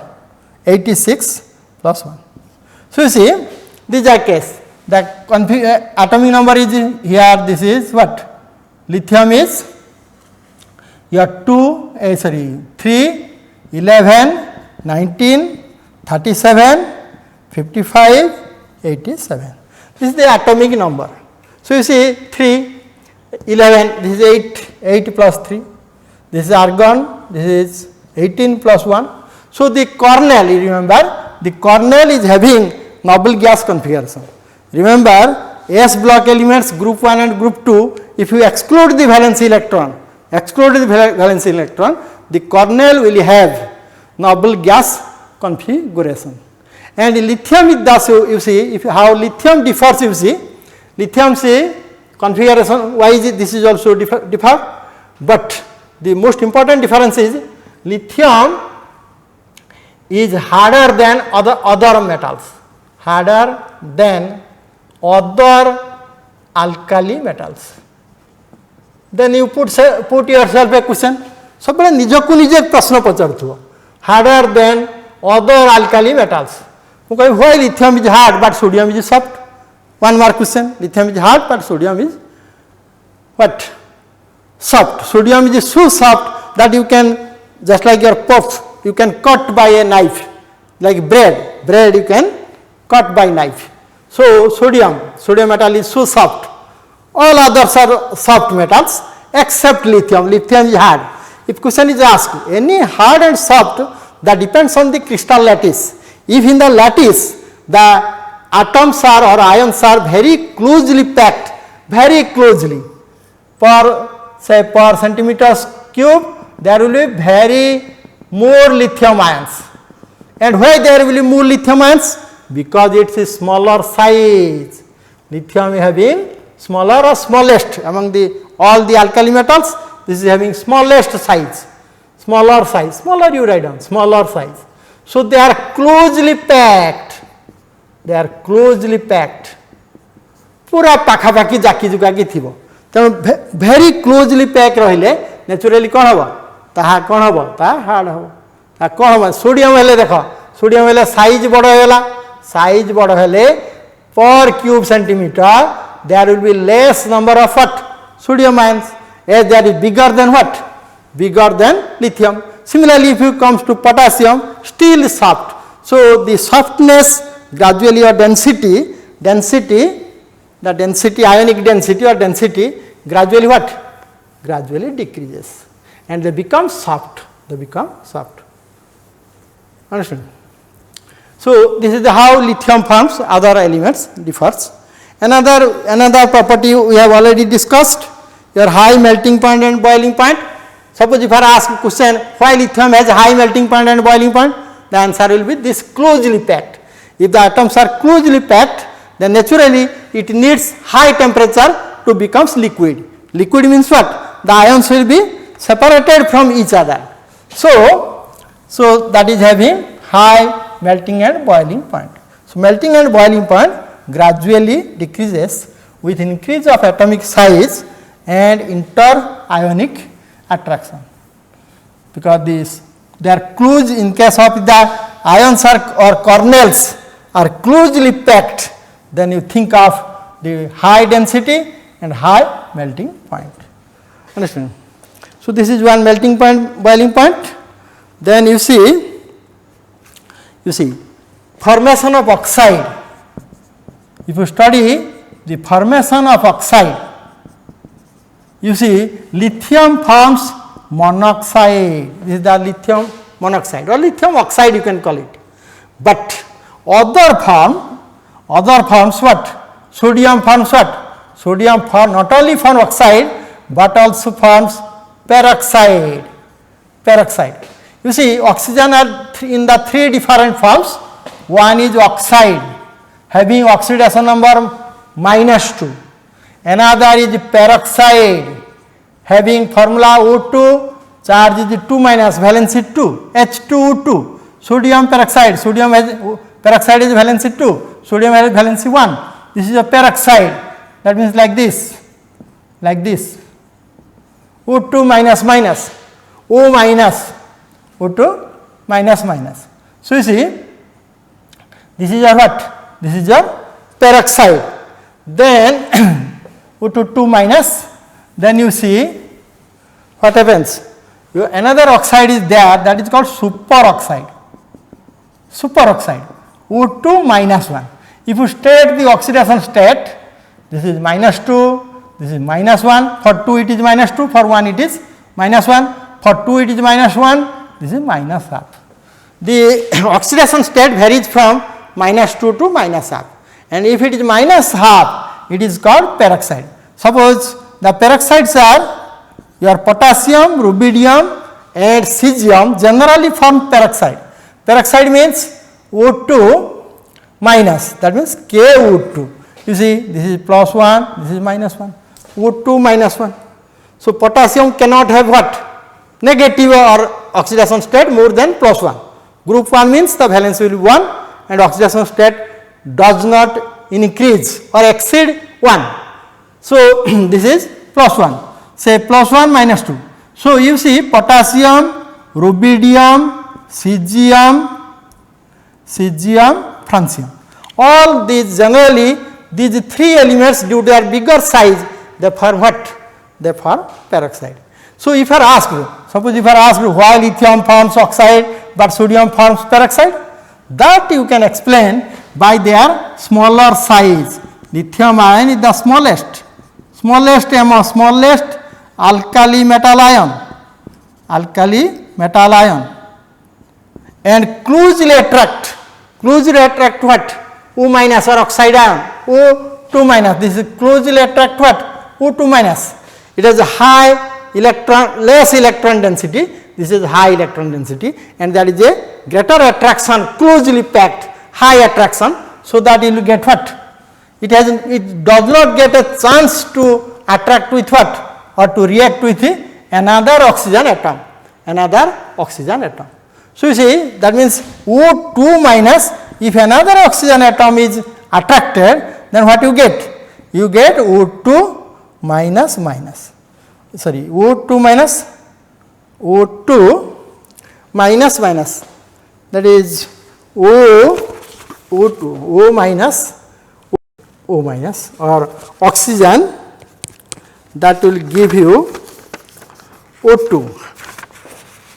86 plus 1. So, you see these are case, the atomic number is here, this is what? Lithium is your 3, 11, 19, 37, 55, 87. This is the atomic number. So, you see 3, 11, this is 8 plus 3, this is argon, this is 18 plus 1. So, the kernel, you remember, the kernel is having noble gas configuration. Remember, S block elements group 1 and group 2, if you exclude the valency electron, the kernel will have noble gas configuration. And lithium is thus, you see, if how lithium differs, you see, lithium say configuration wise this is also differ, but the most important difference is lithium is harder than other metals, harder than other alkali metals. Then you put yourself a question, सब निजको निजे प्रश्न पचार harder than other alkali metals. Okay, why lithium is hard but sodium is soft? One more question, lithium is hard but sodium is what? Soft. Sodium is so soft that you can, just like your puff, you can cut by a knife, like bread you can cut by knife. So, sodium metal is so soft. All others are soft metals except lithium. Lithium is hard. If question is asked, any hard and soft, that depends on the crystal lattice. If in the lattice the atoms are or ions are very closely packed, very closely, per centimeters cube, there will be very more lithium ions. And why there will be more lithium ions? Because it is smaller size. Lithium is having smaller or smallest among all the alkali metals. This is having smallest size, smaller uridium, smaller size. So, they are closely packed, पूरा पाखापाखि जाकी जुगाकी थिबो तेणु भेरी closely pack रहिले naturally कौन हम ताहा कौन हम ताहा हार्ड हम ता कौन हम सोडियम हेले देख सोडियम हेले साइज बड़ होगला साइज बड़ हेले पर cube centimetre there will be less number of what sodium ions as that is bigger than what? Bigger than lithium. Similarly, if you comes to potassium, still soft. So, the softness gradually or density, ionic density or density gradually what? Gradually decreases and they become soft. Understand? So, this is how lithium forms, other elements differs. Another property we have already discussed, your high melting point and boiling point. Suppose if I ask question, why lithium has high melting point and boiling point? The answer will be this closely packed. If the atoms are closely packed, then naturally it needs high temperature to become liquid. Liquid means what? The ions will be separated from each other. So that is having high melting and boiling point. So melting and boiling point gradually decreases with increase of atomic size and inter-ionic attraction, because they are close. In case of the ions or kernels are closely packed, then you think of the high density and high melting point. Understand? So this is one melting point, boiling point. Then you see formation of oxide. If you study the formation of oxide, you see lithium forms monoxide. This is the lithium monoxide or lithium oxide you can call it. But other forms what? Sodium forms what? Sodium not only form oxide but also forms peroxide. You see oxygen are in the three different forms. One is oxide having oxidation number -2. Another is peroxide having formula O2, charge is 2 minus, valency 2, H2O2. Sodium peroxide, peroxide is valency 2, sodium has valency 1. This is a peroxide, that means like this, O2 minus minus, O minus, O2 minus minus. So you see, this is your what? This is your peroxide. Then O2 2 minus, then you see what happens. Another oxide is there, that is called superoxide. O2 minus 1. If you state the oxidation state, this is minus 2, this is minus 1, for 2 it is minus 2, for 1 it is minus 1, for 2 it is minus 1, this is minus half. The oxidation state varies from minus 2 to minus half, and if it is minus half, it is called peroxide. Suppose the peroxides are your potassium, rubidium and cesium generally form peroxide. Peroxide means O2 minus, that means KO2. You see, this is plus 1, this is minus 1, O2 minus 1. So, potassium cannot have what? Negative or oxidation state more than plus 1. Group 1 means the valence will be 1 and oxidation state does not increase or exceed 1. So, this is plus 1, say plus 1 minus 2. So, you see potassium, rubidium, cesium, francium. All these generally, these 3 elements due to their bigger size, they form what? They form peroxide. So, if you are asked, suppose if you are asked why lithium forms oxide but sodium forms peroxide, that you can explain by their smaller size. Lithium ion is the smallest among smallest alkali metal ion, and closely attract what? O minus or oxide ion, O2 minus. This is closely attract what? O2 minus. It has a less electron density, this is high electron density, and that is a greater attraction, closely packed, high attraction, so that you will get what? It does not get a chance to attract with what? Or to react with another oxygen atom. So, you see, that means O2 minus, if another oxygen atom is attracted, then what you get? You get O2 minus O2 minus, that is O2, O minus or oxygen, that will give you O2.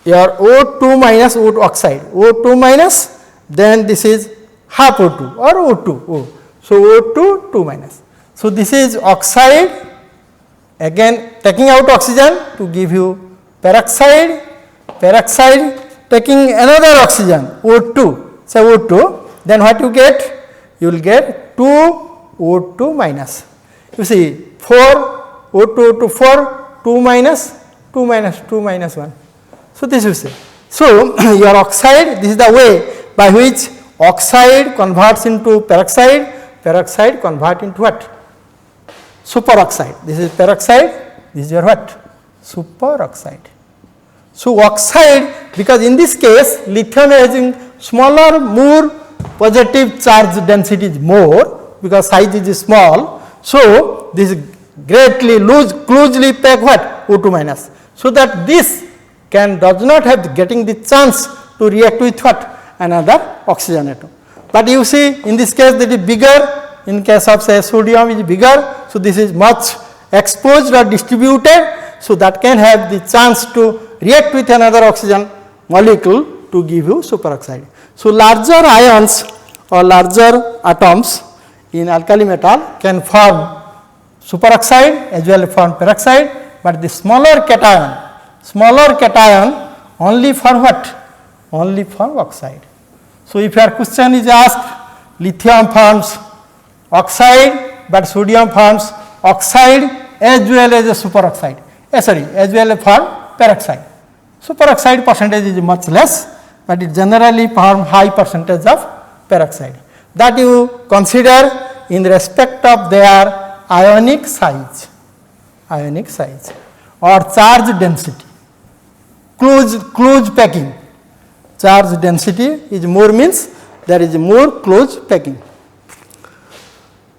Your O2 minus O2 oxide, O2 minus, then this is half O2 or O2. So, O2 2 minus. So, this is oxide, again taking out oxygen to give you peroxide, taking another oxygen O2, say O2, then what you get? You will get 2 O2 minus. You see 4 O2 4, 2 minus 1. So, this you see. So, your oxide, this is the way by which oxide converts into peroxide convert into what? Superoxide. This is peroxide, this is your what? Superoxide. So, oxide, because in this case lithium is having smaller, more positive charge density is more because size is small. So, this greatly closely packed what? O2 minus. So, that this does not have getting the chance to react with what? Another oxygen atom. But you see in this case that is bigger, in case of say sodium is bigger. So, this is much exposed or distributed. So, that can have the chance to react with another oxygen molecule to give you superoxide. So, larger ions or larger atoms in alkali metal can form superoxide as well as form peroxide, but the smaller cation only for what? Only for oxide. So, if your question is asked, lithium forms oxide, but sodium forms oxide as well as a superoxide, as well as form peroxide. Superoxide percentage is much less, but it generally form high percentage of peroxide. That you consider in respect of their ionic size or charge density. Close packing, charge density is more means there is more close packing.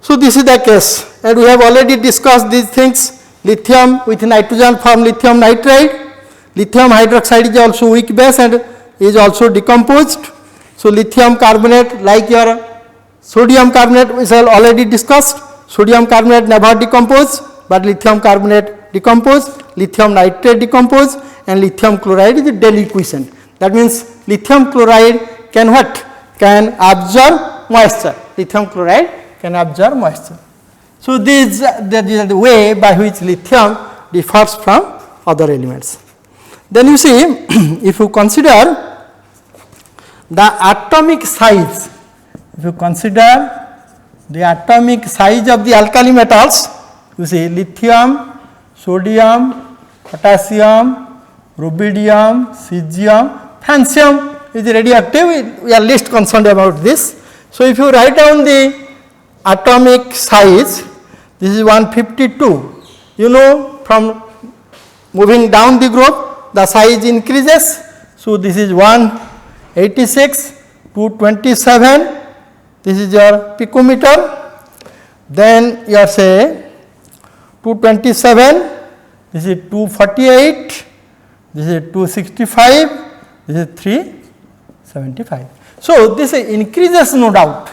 So, this is the case, and we have already discussed these things. Lithium with nitrogen form lithium nitride, lithium hydroxide is also weak base and is also decomposed. So, lithium carbonate like your sodium carbonate we have already discussed, sodium carbonate never decompose, but lithium carbonate decompose, lithium nitrate decompose, and lithium chloride is deliquescent. That means lithium chloride can what? can absorb moisture. Lithium chloride can absorb moisture. So, that is the way by which lithium differs from other elements. Then you see, if you consider the atomic size, if you consider the atomic size of the alkali metals, you see lithium, sodium, potassium, rubidium, cesium, francium is radioactive. We are least concerned about this. So, if you write down the atomic size, this is 152. You know, from moving down the group, the size increases. So, this is 186, 227, this is your picometer. Then you are say 227, this is 248, this is 265, this is 375. So, this increases no doubt,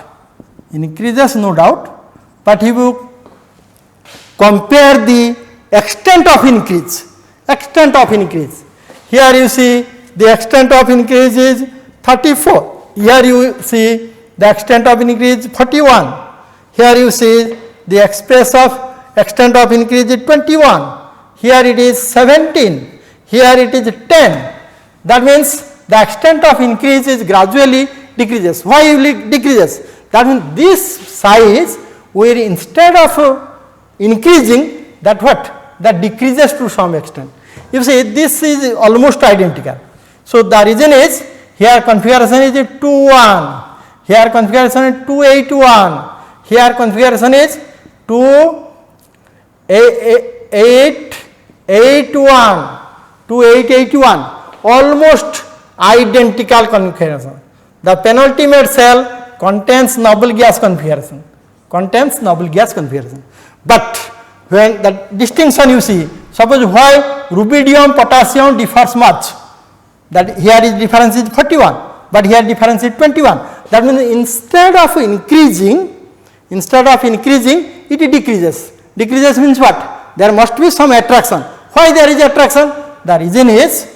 but if you compare the extent of increase, here you see the extent of increase is 34, here you see the extent of increase 41, here you see the extent of increase is 21, here it is 17, here it is 10. That means the extent of increase is gradually decreases. Why it decreases? That means this size where instead of increasing, that what? That decreases to some extent. You see this is almost identical. So, the reason is here configuration is 2-1, here configuration is 2-8-1, here configuration is 2-8-8-1, 2-8-8-1, almost identical configuration. The penultimate cell contains noble gas configuration, but when the distinction you see, suppose why rubidium potassium differs much, that here is difference is 41, but here difference is 21. That means instead of increasing, it decreases. Decreases means what? There must be some attraction. Why there is attraction? The reason is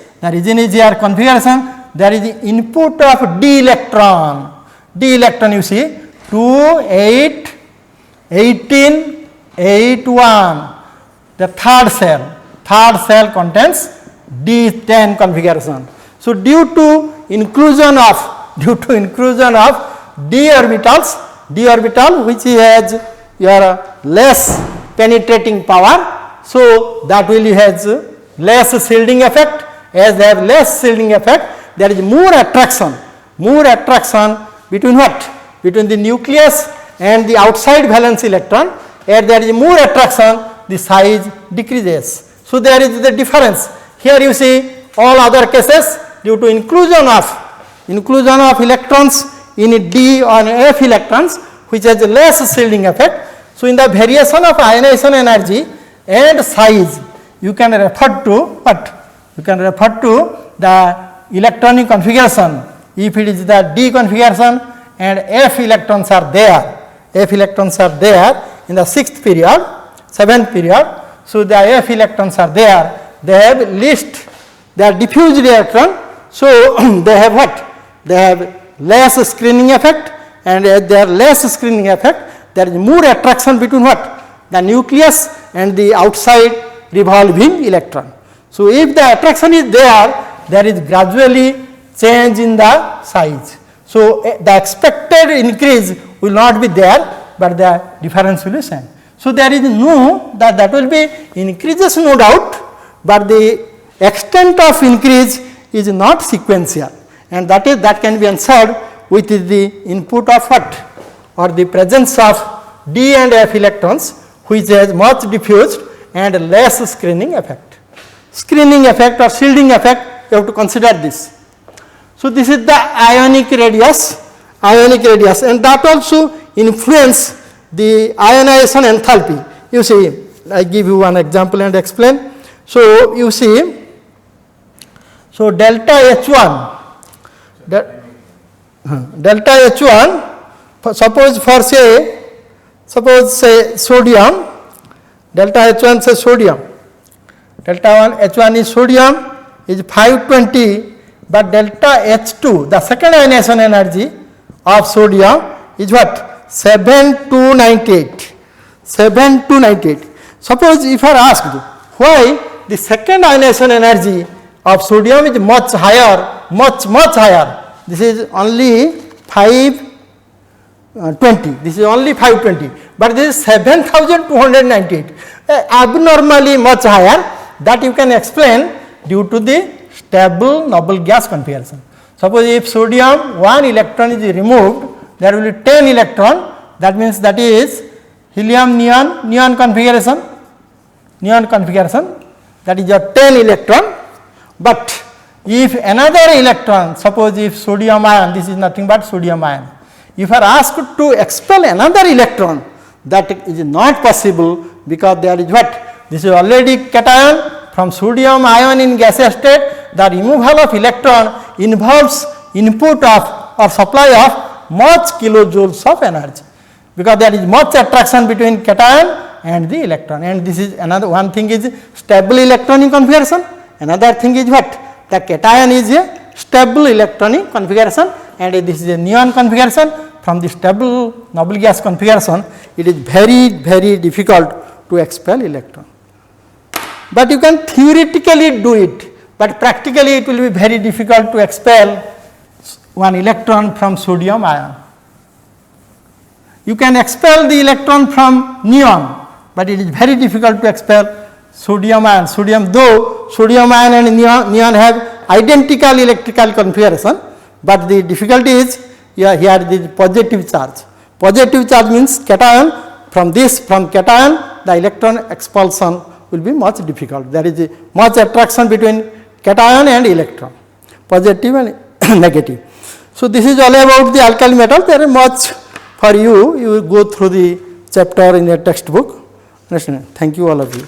here configuration, there is the input of d electron. You see 2, 8, 18, 8, 1. The third cell contains D10 configuration. So, due to inclusion of d orbital which has your less penetrating power, so that will has less shielding effect. As they have less shielding effect, there is more attraction between what? Between the nucleus and the outside valence electron. As there is more attraction, the size decreases. So, there is the difference. Here you see all other cases due to inclusion of electrons in d or f electrons which has less shielding effect. So, in the variation of ionization energy and size, you can refer to what? You can refer to the electronic configuration. If it is the d configuration and f electrons are there in the 6th period, 7th period. So, the f electrons are there, they have least, they are diffused electron. So, they have what? They have less screening effect, and as there less screening effect, there is more attraction between what? The nucleus and the outside revolving electron. So, if the attraction is there, there is gradually change in the size. So, the expected increase will not be there, but the difference will be same. So, there is no that will be increases no doubt, but the extent of increase is not sequential, and that can be answered with the input of what, or the presence of d and f electrons which has much diffused and less screening effect. Screening effect or shielding effect, you have to consider this. So, this is the ionic radius, and that also influence the ionization enthalpy. You see, I give you one example and explain. So, you see, so delta H1, suppose say sodium, delta H1 say sodium, delta H1 is sodium is 520, but delta H2, the second ionization energy of sodium is what? 7-98. 7-98. Suppose if I asked why the second ionization energy of sodium is much higher, much higher. This is only 520. This is only 520. But this is 7,298. Abnormally much higher. That you can explain due to the stable noble gas configuration. Suppose if sodium 1 electron is removed, there will be 10 electron. That means that is helium neon configuration. Neon configuration. That is your 10 electron. But if another electron, suppose if sodium ion, this is nothing but sodium ion. If I are asked to expel another electron, that is not possible because there is what? This is already cation from sodium ion in gaseous state. The removal of electron involves input of or supply of much kilojoules of energy, because there is much attraction between cation and the electron. And this is another one thing is stable electronic configuration. Another thing is what? The cation is a stable electronic configuration, and this is a neon configuration. From the stable noble gas configuration, it is very difficult to expel electron. But you can theoretically do it, but practically it will be very difficult to expel one electron from sodium ion. You can expel the electron from neon, but it is very difficult to expel sodium ion. Though sodium ion and neon have identical electrical configuration, but the difficulty is here the positive charge. Positive charge means cation. From cation the electron expulsion will be much difficult. There is much attraction between cation and electron, positive and negative. So this is all about the alkali metal. There is much for you. You will go through the chapter in your textbook. Thank you all of you.